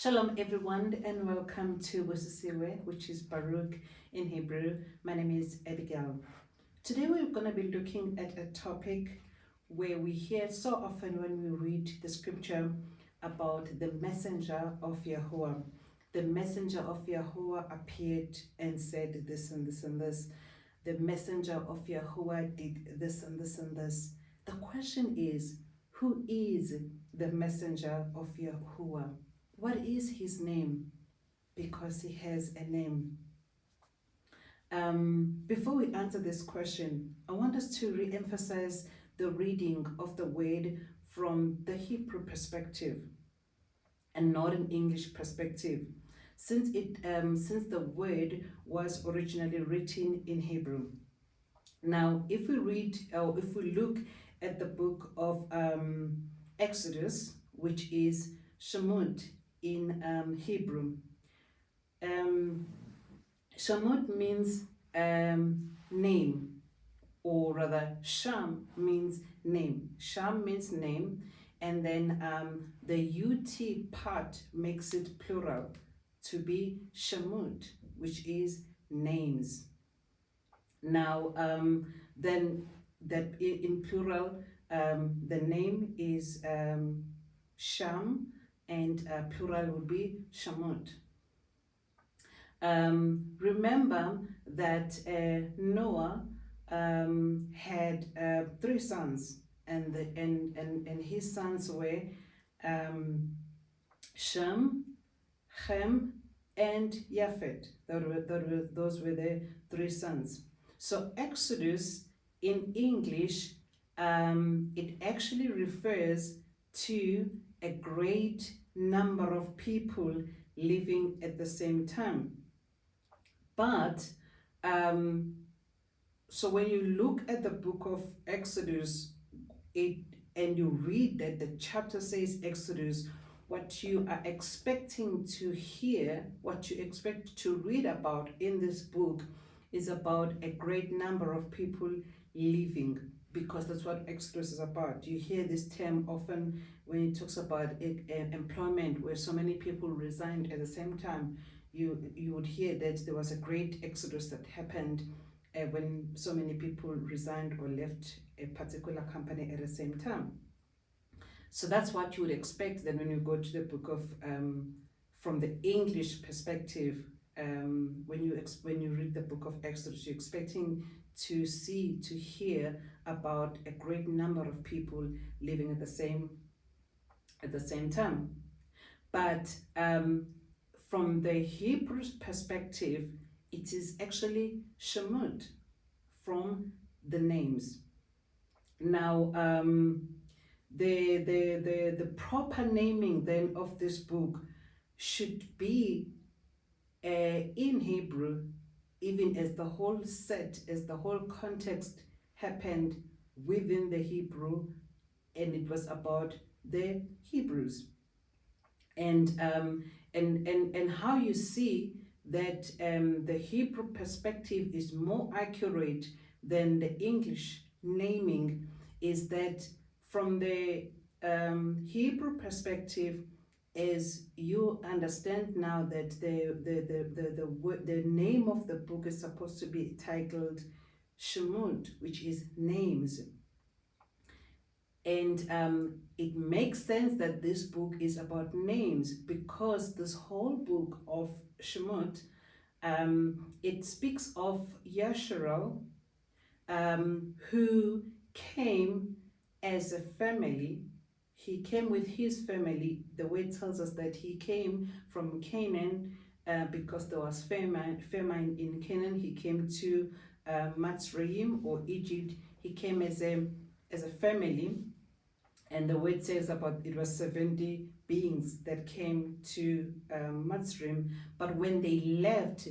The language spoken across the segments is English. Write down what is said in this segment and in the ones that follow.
Shalom everyone and welcome to YSHRAL, which is Baruch in Hebrew. My name is Abigail. Today we're going to be looking at a topic where we hear so often when we read the scripture about the messenger of Yahuwah. The messenger of Yahuwah appeared and said this and this and this. The messenger of Yahuwah did this and this and this. The question is, who is the messenger of Yahuwah? What is his name? Because he has a name. Before we answer this question, I want us to re-emphasize the reading of the word from the Hebrew perspective and not an English perspective, since the word was originally written in Hebrew. Now, if we look at the book of Exodus, which is SHMUT in Hebrew. SHMUT means name, or rather Shem means name. Shem means name, and then the UT part makes it plural to be SHMUT, which is names. Now, then that in plural, the name is Shem, and plural would be SHMUT. Remember that Noah had 3 sons, and his sons were Shem, Shem, and Japhet. Those were the 3 sons. So Exodus in English, it actually refers to a great number of people living at the same time. But so when you look at the book of Exodus, and you read that the chapter says Exodus, what you are expecting to hear, what you expect to read about in this book is about a great number of people living, because that's what Exodus is about. You hear this term often when it talks about employment, where so many people resigned at the same time. You would hear that there was a great exodus that happened when so many people resigned or left a particular company at the same time. So that's what you would expect then when you go to the book of, from the English perspective, when you read the book of Exodus, you're expecting to hear about a great number of people living at the same time. But from the Hebrew perspective, it is actually SHMUT from the names. Now, the proper naming then of this book should be in Hebrew, even as the whole context happened within the Hebrew, and it was about the Hebrews. And how you see that the Hebrew perspective is more accurate than the English naming is that from the Hebrew perspective, as you understand now that the name of the book is supposed to be titled SHMUT, which is names. And it makes sense that this book is about names, because this whole book of SHMUT, it speaks of YSHRAL, who came as a family. He came with his family. The word tells us that he came from Canaan because there was famine in Canaan. He came to MTZRYM, or Egypt. He came as a family. And the word says about it was 70 beings that came to MTZRYM. But when they left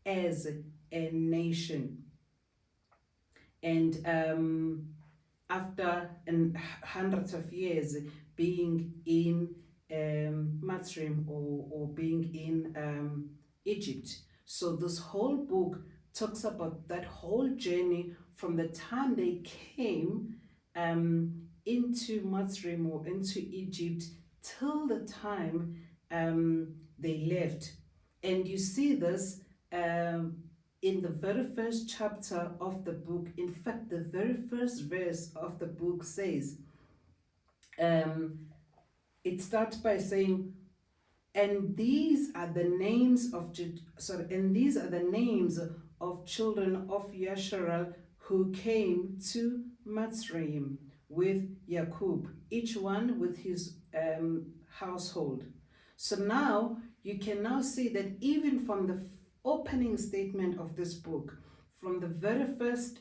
as a nation. And after hundreds of years being in MTZRYM or being in Egypt. So this whole book talks about that whole journey from the time they came into MTZRYM or into Egypt till the time they left. And you see this in the very first chapter of the book. In fact, the very first verse of the book says, it starts by saying, and these are the names of children of YSHRAL who came to MTZRYM with YAQB, each one with his household. So now you can now see that even from the opening statement of this book, from the very first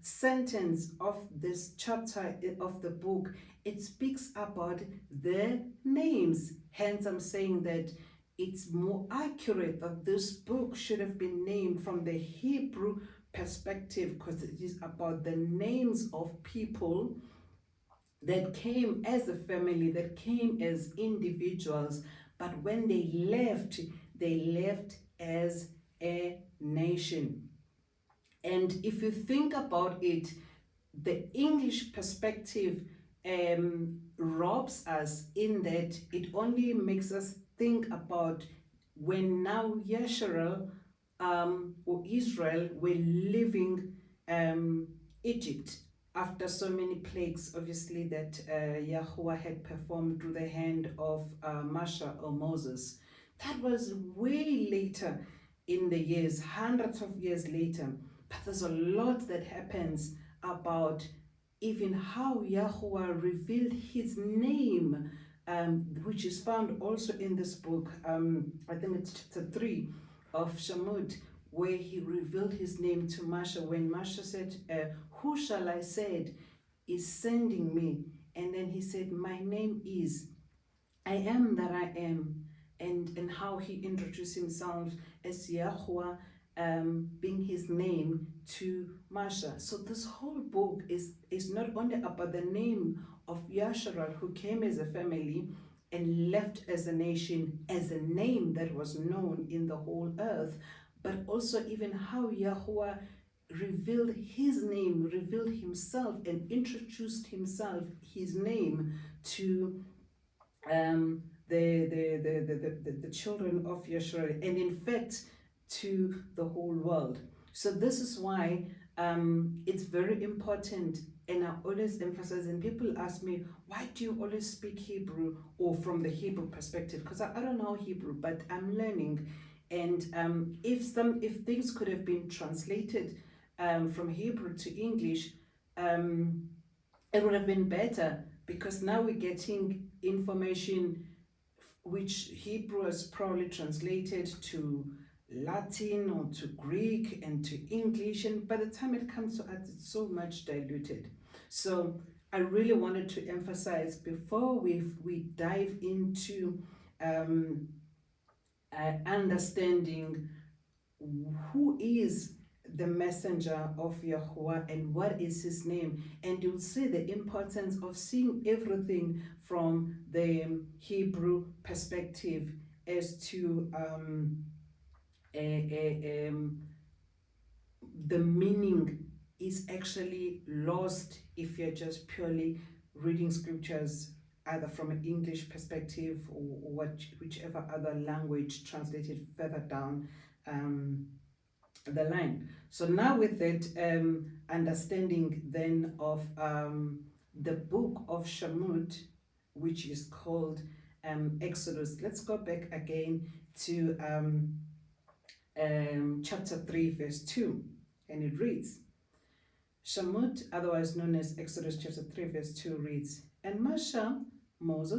sentence of this chapter of the book, it speaks about their names. Hence, I'm saying that it's more accurate that this book should have been named from the Hebrew perspective, because it is about the names of people that came as a family, that came as individuals, but when they left as a nation. And if you think about it, the English perspective robs us in that it only makes us think about when now YSHRAL or Israel were leaving Egypt after so many plagues, obviously, that Yahuwah had performed through the hand of Masha or Moses. That was way later in the years, hundreds of years later. But there's a lot that happens about even how Yahuwah revealed his name, which is found also in this book. I think it's chapter 3 of SHMUT, where he revealed his name to Masha when Masha said, who shall I say is sending me? And then he said, my name is I am that I am. And how he introduced himself as Yahuwah, being his name to Masha. So this whole book is not only about the name of YSHRAL, who came as a family and left as a nation, as a name that was known in the whole earth, but also even how Yahuwah revealed his name, revealed himself, and introduced himself, his name, to the children of YSHRAL, and in fact to the whole world. So this is why it's very important, and I always emphasize, and people ask me, why do you always speak Hebrew, or from the Hebrew perspective? Because I don't know Hebrew, but I'm learning. And if things could have been translated from Hebrew to English, it would have been better, because now we're getting information which Hebrew is probably translated to Latin or to Greek and to English, and by the time it comes to us, it's so much diluted. So I really wanted to emphasize, before we dive into understanding who is the messenger of Yahuwah and what is his name, and you'll see the importance of seeing everything from the Hebrew perspective as to the meaning is actually lost if you're just purely reading scriptures either from an English perspective or whichever other language translated further down the line. So now with that understanding then of the book of SHMUT, which is called Exodus, let's go back again to chapter 3 verse 2, and it reads, SHMUT, otherwise known as Exodus chapter 3 verse 2, reads, and Masha, Moses